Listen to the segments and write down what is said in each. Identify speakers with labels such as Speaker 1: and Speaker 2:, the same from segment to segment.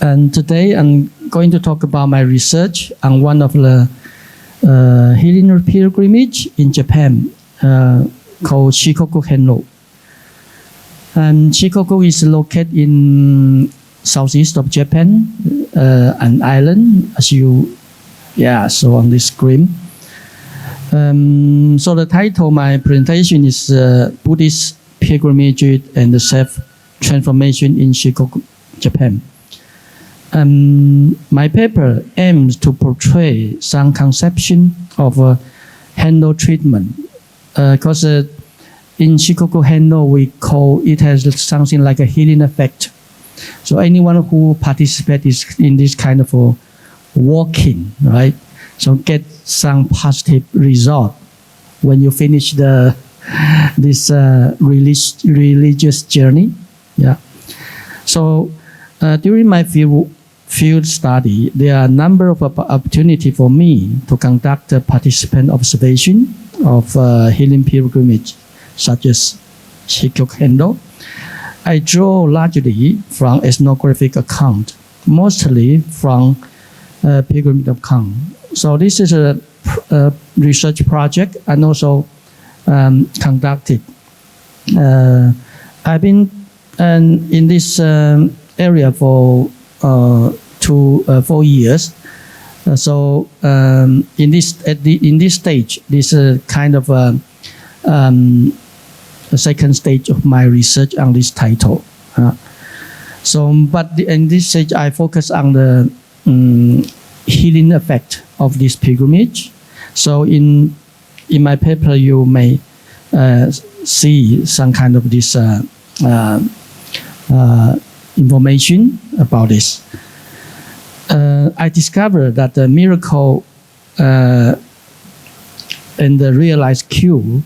Speaker 1: And today I'm going to talk about my research on one of the healing pilgrimage in Japan called Shikoku Henno. And Shikoku is located in southeast of Japan, an island, as you saw on the screen. So the title of my presentation is Buddhist Pilgrimage and the Self-Transformation in Shikoku, Japan. My paper aims to portray some conception of Henno treatment, because in Shikoku Henno we call it has something like a healing effect. So anyone who participates in this kind of walking, right? So get some positive result when you finish this religious journey. Yeah. So during my field study, there are a number of opportunities for me to conduct participant observation of healing pilgrimage, such as Shikoku Henno. I draw largely from ethnographic account, mostly from pilgrimage account. So this is a research project and also conducted. I've been in this area for 4 years. So in this stage, this is kind of a second stage of my research on this title. But in this stage, I focus on the healing effect of this pilgrimage. So in my paper, you may see some kind of this information about this. I discovered that the miracle and the realized cure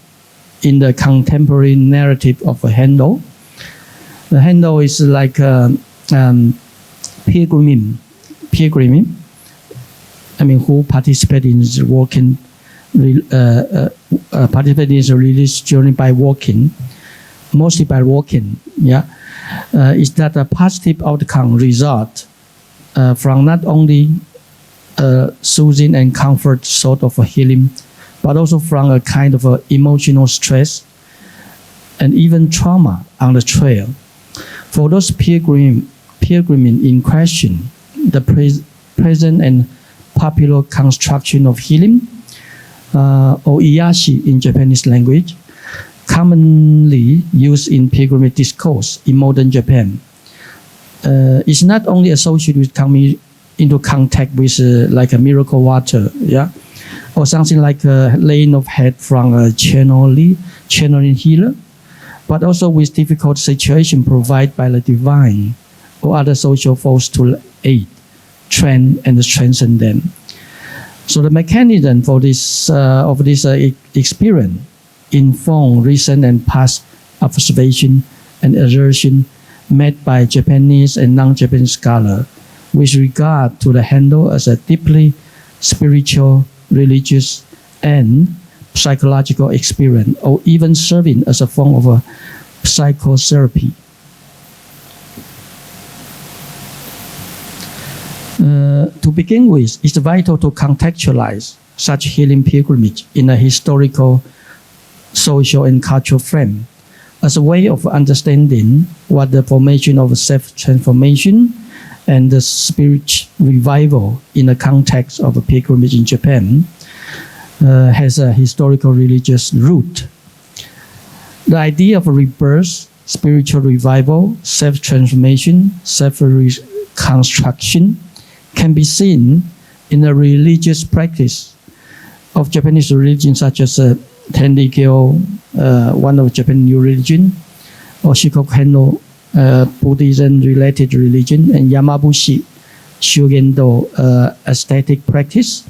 Speaker 1: in the contemporary narrative of Henno. The Henno is like pilgrim. I mean, who participate in this walking, participate in this religious journey by walking, mostly by walking. Yeah, is that a positive outcome result from not only soothing and comfort sort of a healing, but also from a kind of emotional stress and even trauma on the trail. For those pilgrims in question, the present and popular construction of healing, or iyashi in Japanese language, commonly used in pilgrimage discourse in modern Japan, is not only associated with coming into contact with like a miracle water, or something like a laying of head from a channeling healer, but also with difficult situation provided by the divine or other social force to aid, train, and strengthen them. So the mechanism for this experience inform recent and past observation and assertion made by Japanese and non-Japanese scholars with regard to the Henno as a deeply spiritual, religious, and psychological experience, or even serving as a form of a psychotherapy. To begin with, it's vital to contextualize such healing pilgrimage in a historical, social, and cultural frame as a way of understanding what the formation of self-transformation and the spirit revival in the context of a pilgrimage in Japan has a historical religious root. The idea of rebirth, spiritual revival, self-transformation, self-reconstruction can be seen in the religious practice of Japanese religion, such as Tenrikyo, one of Japanese new religion, or Shikoku Henno, Buddhism-related religion, and Yamabushi, Shugendo, aesthetic practice,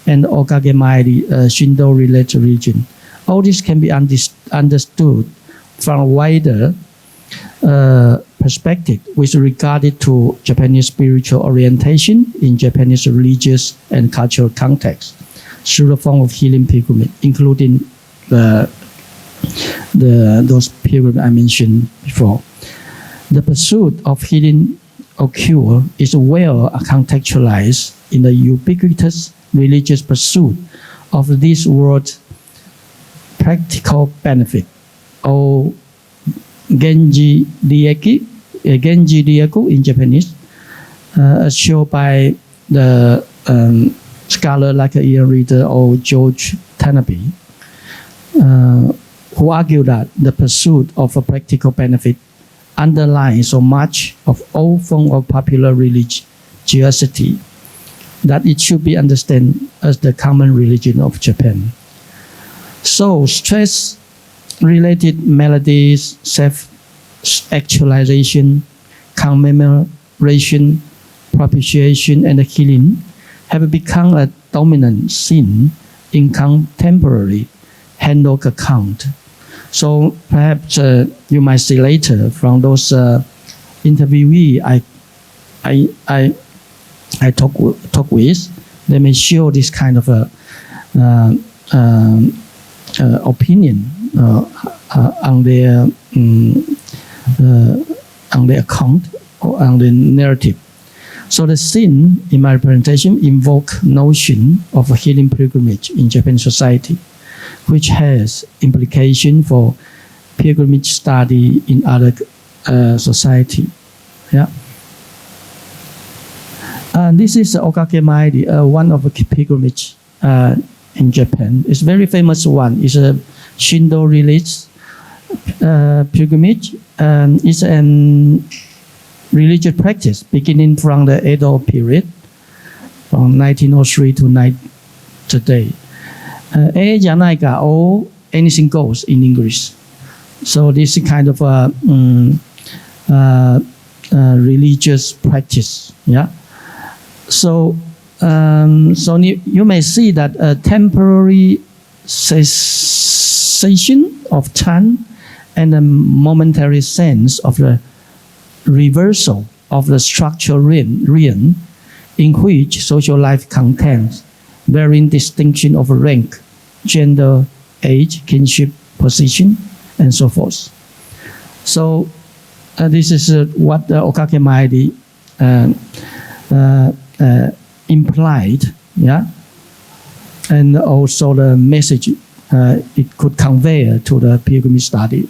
Speaker 1: and Okage-mairi, Shindo-related religion. All this can be understood from a wider perspective with regard to Japanese spiritual orientation in Japanese religious and cultural context through the form of healing pilgrimage, including those pilgrims I mentioned before. The pursuit of healing occur is well contextualized in the ubiquitous religious pursuit of this world's practical benefit, or Genji Ryaku in Japanese, as shown by the scholar like Ian Reader or George Tanabe, who argue that the pursuit of a practical benefit underlies so much of all forms of popular religiosity that it should be understood as the common religion of Japan. So stress-related melodies, self-actualization, commemoration, propitiation, and healing have become a dominant theme in contemporary Handok account. So perhaps you might see later from those interviewees I talk with, they may show this kind of opinion on their account or on the narrative. So the scene in my presentation invoke notion of a healing pilgrimage in Japanese society, which has implication for pilgrimage study in other society. Yeah. This is Okakemairi, one of the pilgrimage in Japan. It's a very famous one. It's a Shindo religious pilgrimage. It's an religious practice beginning from the Edo period, from 1903 to today. Janaika, or anything goes in English. So this is kind of a religious practice. Yeah. So you may see that a temporary cessation of time and a momentary sense of the reversal of the structural realm in which social life contains varying distinction of rank, gender, age, kinship, position, and so forth. So this is what Okakemairi implied, yeah, and also the message it could convey to the pilgrimage study.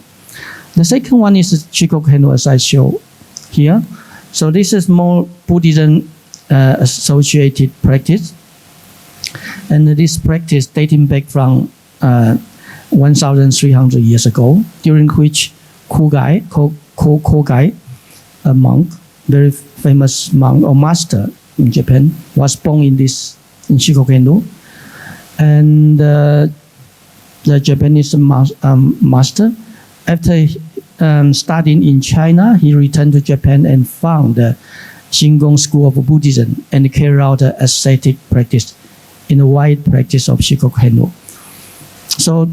Speaker 1: The second one is Shikoku, as I show here. So this is more Buddhism associated practice, and this practice dating back from 1,300 years ago, during which Kogai, a monk, very famous monk or master in Japan, was born in Shikoku. And the Japanese master, after studying in China, he returned to Japan and found the Shingon school of Buddhism and carried out the ascetic practice in the wide practice of Shikoku. So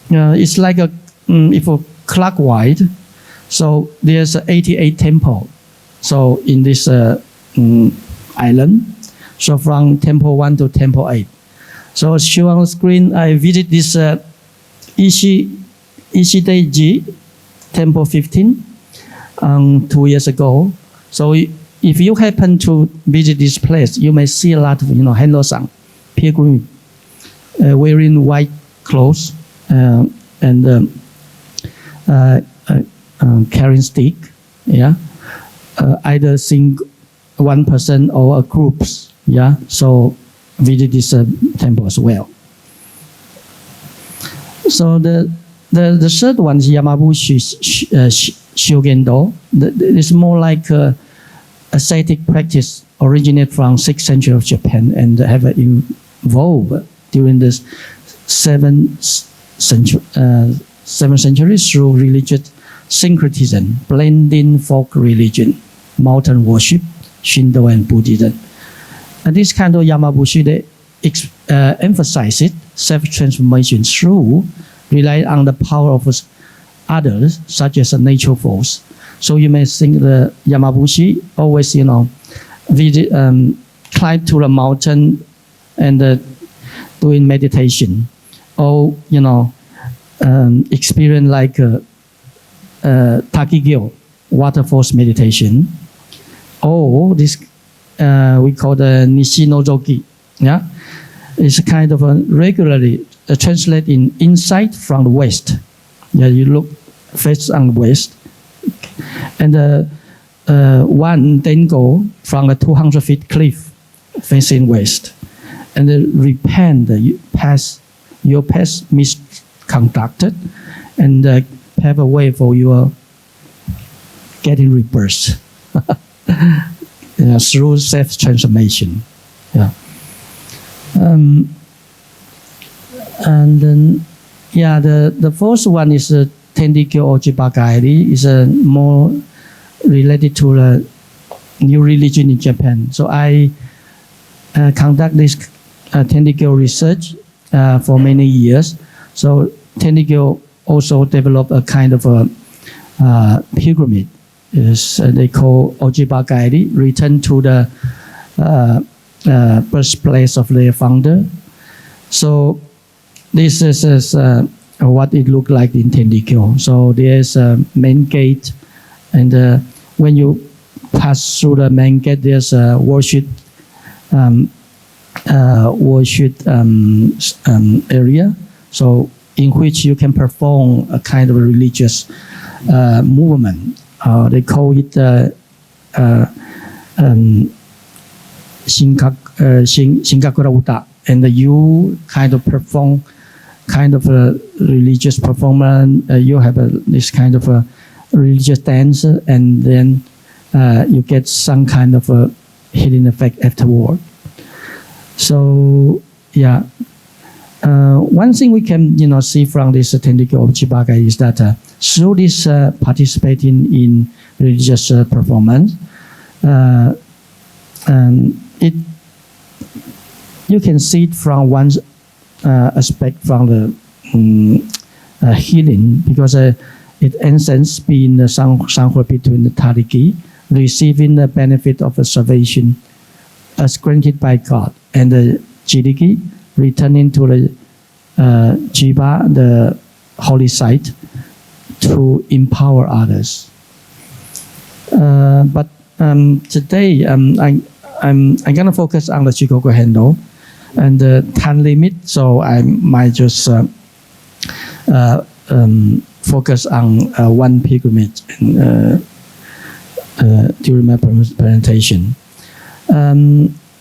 Speaker 1: it's like if a clockwise, so there's 88 temples. So in this island, so from temple 1 to temple 8. So as shown on the screen, I visit this Ishiteji, temple 15, 2 years ago. So if you happen to visit this place, you may see a lot of Hendo-san, pilgrim, wearing white clothes and carrying stick, yeah, either one person or a groups, yeah. So visit this temple as well. So the third one is Yamabushi Shogendo. It's more like ascetic practice originated from 6th century of Japan and have evolved during the 7th century through religious syncretism, blending folk religion, mountain worship, Shinto and Buddhism. And this kind of Yamabushi, they emphasize it, self-transformation through relying on the power of others, such as a nature force. So you may think the Yamabushi always, climb to the mountain and doing meditation, or experience like Takigyo, water force meditation, or this we call the Nishinozoki. Yeah, it's kind of regularly translate in insight from the west. Yeah, you look face on the west, and one then go from a 200-foot cliff facing west, and repent your past misconducted, and pave a way for your getting rebirth through self-transformation. Yeah. And then, the first one is Tendikyo Ojibagaeri, is more related to the new religion in Japan. So I conduct this Tendikyo research for many years. So Tendikyo also developed a kind of a pilgrimage. They call Ojibagaeri, return to the birthplace of their founder. So this is what it looked like in Tendikyo. So there's a main gate, and when you pass through the main gate, there's a worship area. So in which you can perform a kind of a religious movement. They call it Shinkakura Uta, and you kind of perform kind of a religious performance. You have this kind of a religious dance, and then you get some kind of a healing effect afterward. So one thing we can see from this Tendikyo Ojibagaeri is that through this participating in religious performance, you can see it from one aspect from the healing, because it in sense being the samhwa between the Tariki, receiving the benefit of the salvation as granted by God, and the Jiriki returning to the Jiba, the holy site, to empower others. But today I'm gonna focus on the Shikoku Hendo and the time limit, so I might just focus on one pilgrimage during my presentation.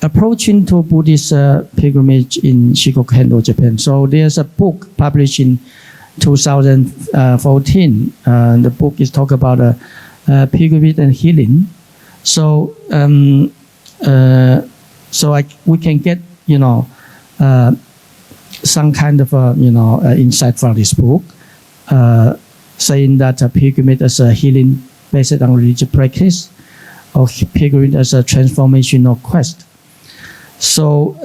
Speaker 1: Approaching to Buddhist pilgrimage in Shikoku Hendo, Japan. So there's a book published in 2014. The book is talk about pilgrimage and healing. So we can get some kind of insight from this book, saying that pilgrimage as a healing based on religious practice, or pilgrimage as a transformational quest. So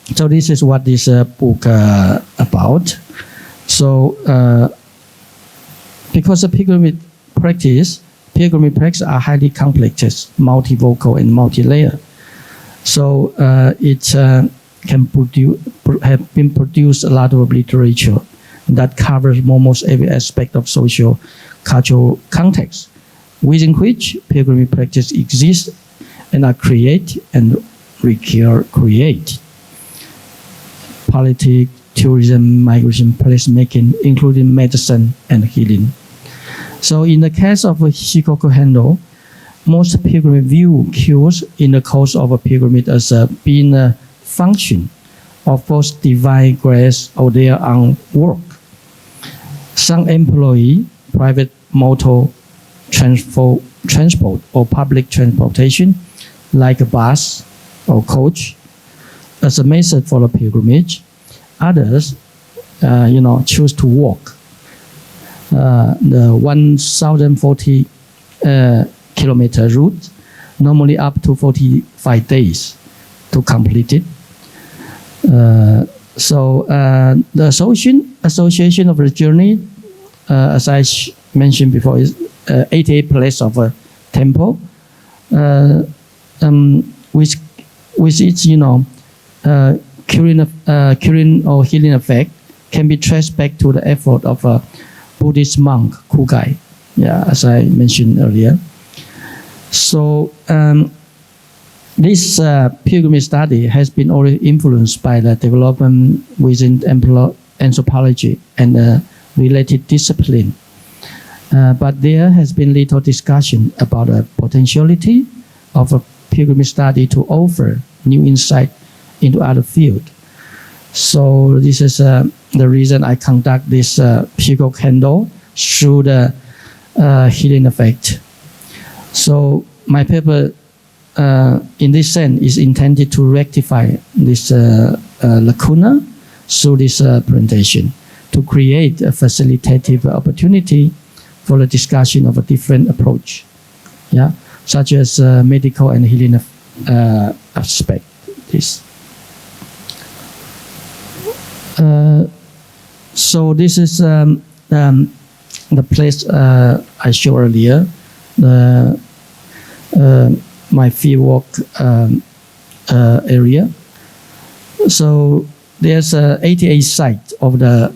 Speaker 1: this is what this book about. So because the pilgrimage practice are highly complex, multivocal and multi-layer. So it have been produced a lot of literature that covers almost every aspect of social cultural context, within which pilgrimage practice exists and are created and recreate. Politics, tourism, migration, placemaking, including medicine and healing. So in the case of Shikoku Hendo, most pilgrims view cures in the course of a pilgrimage as being a function of both divine grace or their own work. Some employ private motor transport or public transportation, like a bus or coach, as a method for the pilgrimage. Others, choose to walk the 1,040 kilometer route, normally up to 45 days to complete it. So the association of the journey, as I mentioned before, is 88 place of a temple, with its curing or healing effect can be traced back to the effort of a Buddhist monk, Kugai, as I mentioned earlier. So this pilgrimage study has been already influenced by the development within anthropology and related discipline. But there has been little discussion about the potentiality of a pilgrimage study to offer new insight into other fields. So this is the reason I conduct this Shikoku handle through the healing effect. So my paper, in this sense, is intended to rectify this lacuna through this presentation, to create a facilitative opportunity for the discussion of a different approach, yeah, such as medical and healing aspect. This. So this is the place I showed earlier, my fieldwork area. So there's 88 sites of the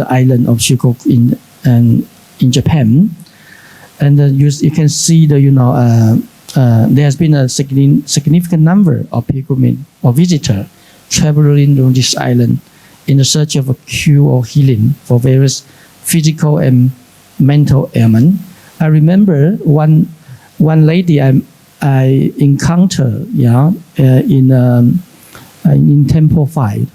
Speaker 1: island of Shikoku in Japan, and you can see the there has been a significant number of pilgrims or visitors traveling on this island in the search of a cure or healing for various physical and mental ailments. I remember one lady I encountered, in Temple 5.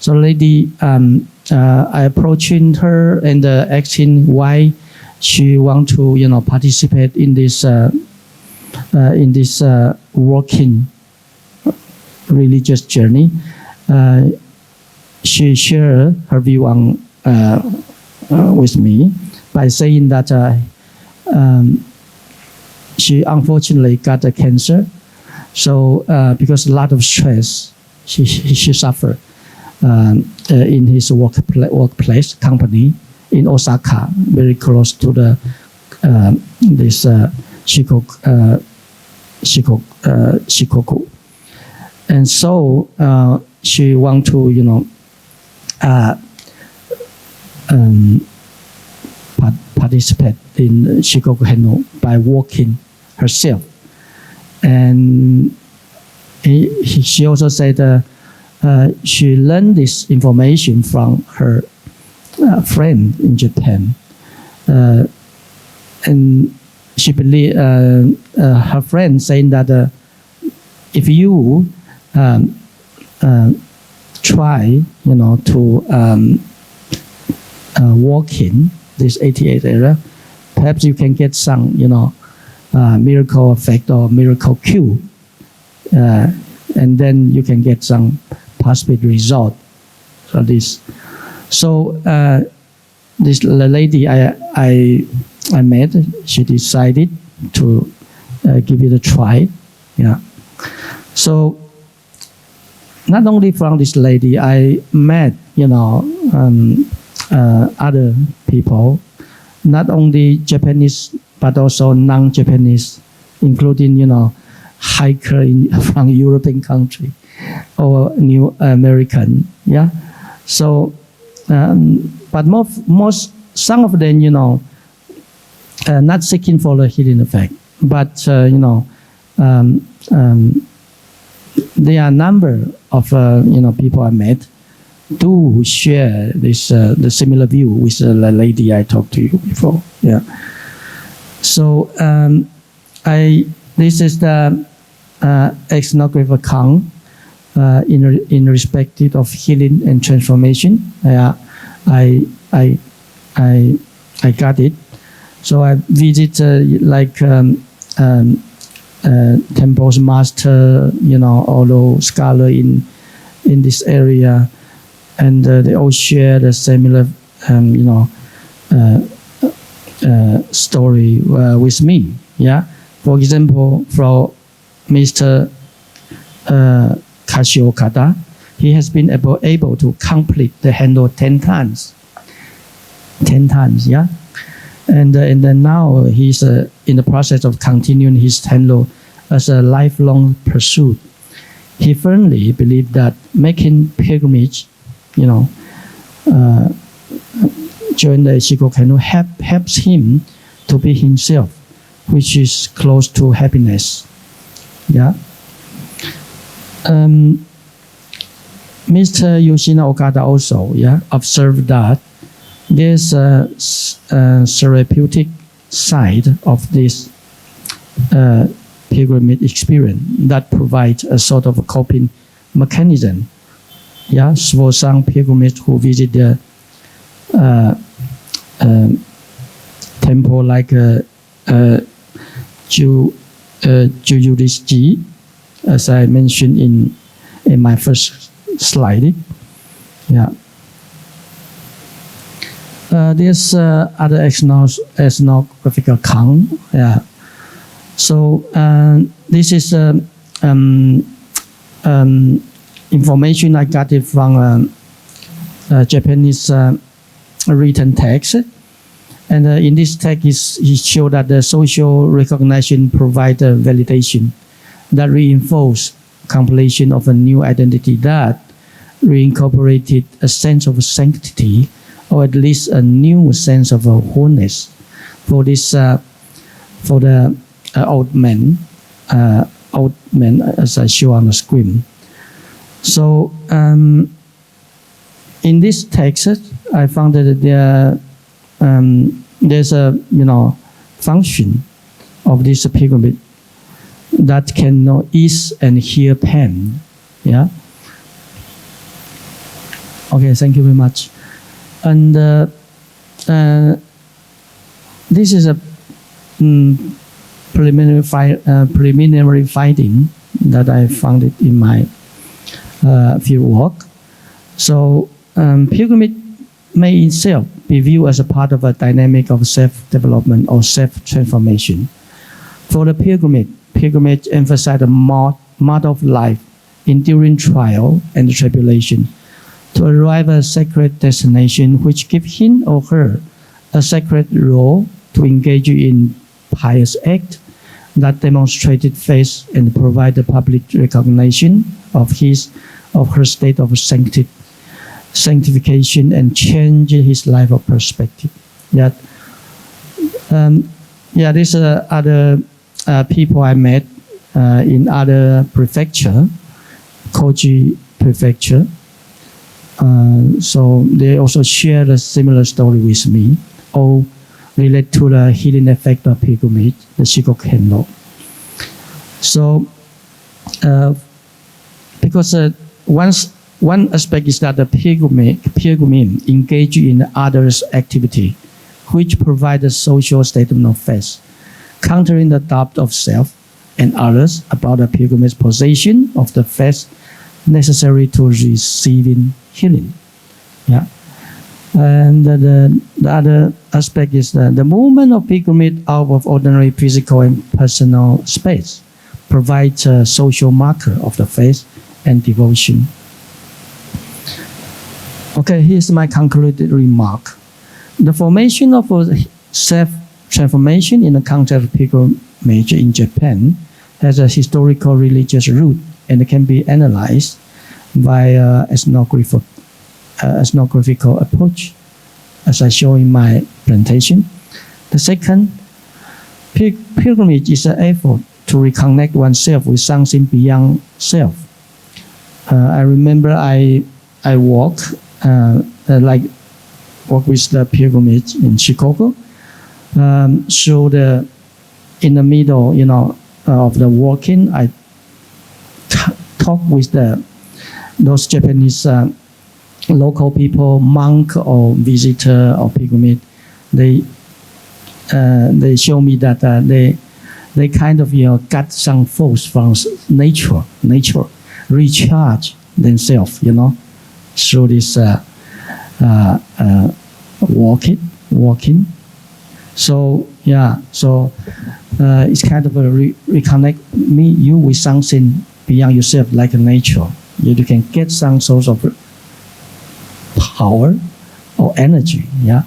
Speaker 1: So lady, I approaching her and asking why she want to participate in this walking religious journey. She shared her view on with me by saying that she unfortunately got a cancer. So because a lot of stress, she suffered in his workplace company in Osaka, very close to the this Shikoku, and so she want to participate in Shikoku Henno by walking herself, and she also said she learned this information from her friend in Japan, and she believed her friend saying that if you try, to walk in this 88 area, perhaps you can get some, miracle effect or miracle cure, and then you can get some positive result for this. So this lady I met, she decided to give it a try. Yeah. So not only from this lady, I met other people, not only Japanese but also non-Japanese, including hiker from European country or New American. Yeah. So, but some of them, not seeking for the healing effect, but there are a number of people I met do share this the similar view with the lady I talked to you before. Yeah. So this is the ethnographic account in respect of healing and transformation. I got it. So I visit temples master, all those scholars in this area, and they all share the similar, story with me. Yeah. For example, for Mr. Kashi Okada, he has been able to complete the handle 10 times. 10 times, yeah. And then now he's in the process of continuing his handle as a lifelong pursuit. He firmly believes that making pilgrimage, during the Shikoku handle helps him to be himself, which is close to happiness. Yeah. Mr. Yoshina Okada also observed that there's a therapeutic side of this pilgrimage experience that provides a sort of a coping mechanism. Yeah, for some pilgrims who visit the temple like Jujurishji, as I mentioned in my first slide. Yeah. There's other ethnographical account. Yeah. So this is information I got it from Japanese written text. And in this text, he showed that the social recognition provides a validation that reinforces completion of a new identity that reincorporated a sense of sanctity, or at least a new sense of wholeness for this for the old man as I show on the screen. So in this text, I found that there's a function of this pilgrimage that can ease and heal pain. Yeah. Okay. Thank you very much. And this is a preliminary finding that I found it in my field work. So pilgrimage may itself be viewed as a part of a dynamic of self-development or self-transformation. For the pilgrimage emphasizes the mode of life, enduring trial and tribulation, to arrive at a sacred destination which gives him or her a sacred role to engage in pious act that demonstrated faith and provide the public recognition of his or her state of sanctification and change his life of perspective. Yeah, these are other people I met in other prefecture, Koji prefecture. So they also shared a similar story with me, all relate to the healing effect of pilgrimage, the Shikoku. So, because one aspect is that the pilgrim engage in others' activity, which provide a social statement of faith, countering the doubt of self and others about the pilgrim's possession of the faith necessary to receiving healing. Yeah. And the other aspect is the movement of pilgrimage out of ordinary physical and personal space provides a social marker of the faith and devotion. Okay, here's my concluded remark. The formation of self-transformation in the context of pilgrimage in Japan has a historical religious root and can be analyzed by ethnographical approach, as I show in my presentation. The second, pilgrimage is an effort to reconnect oneself with something beyond self. I remember I walk with the pilgrimage in Shikoku. So in the middle, of the walking, I talk with those Japanese local people, monk or visitor or pilgrimage. They show me that they kind of got some force from nature, recharge themselves, through this walking. So it's kind of a reconnect you with something beyond yourself, like nature. You can get some sort of power or energy. Yeah.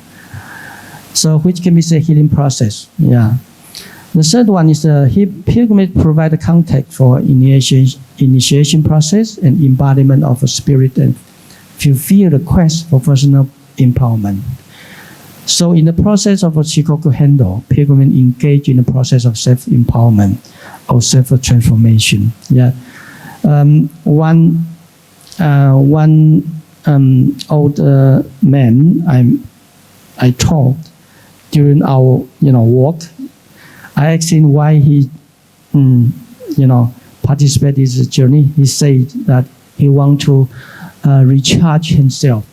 Speaker 1: So which can be a healing process. Yeah. The third one is pilgrimage provide a context for initiation process and embodiment of a spirit and fulfill the quest for personal empowerment. So in the process of a Shikoku handle, pilgrims engage in the process of self-empowerment or self-transformation. Yeah. One old man I talked during our walk. I asked him why he participated in this journey. He said that he wants to recharge himself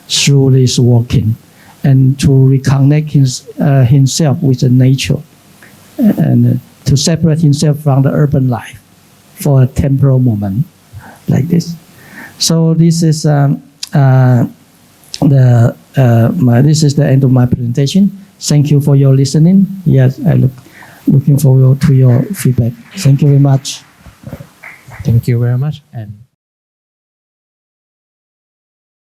Speaker 1: through this walking and to reconnect himself with the nature and to separate himself from the urban life for a temporal moment like this. So this is this is the end of my presentation. Thank you for your listening. Yes, I looking forward to your feedback. Thank you very much.
Speaker 2: Thank you very much. And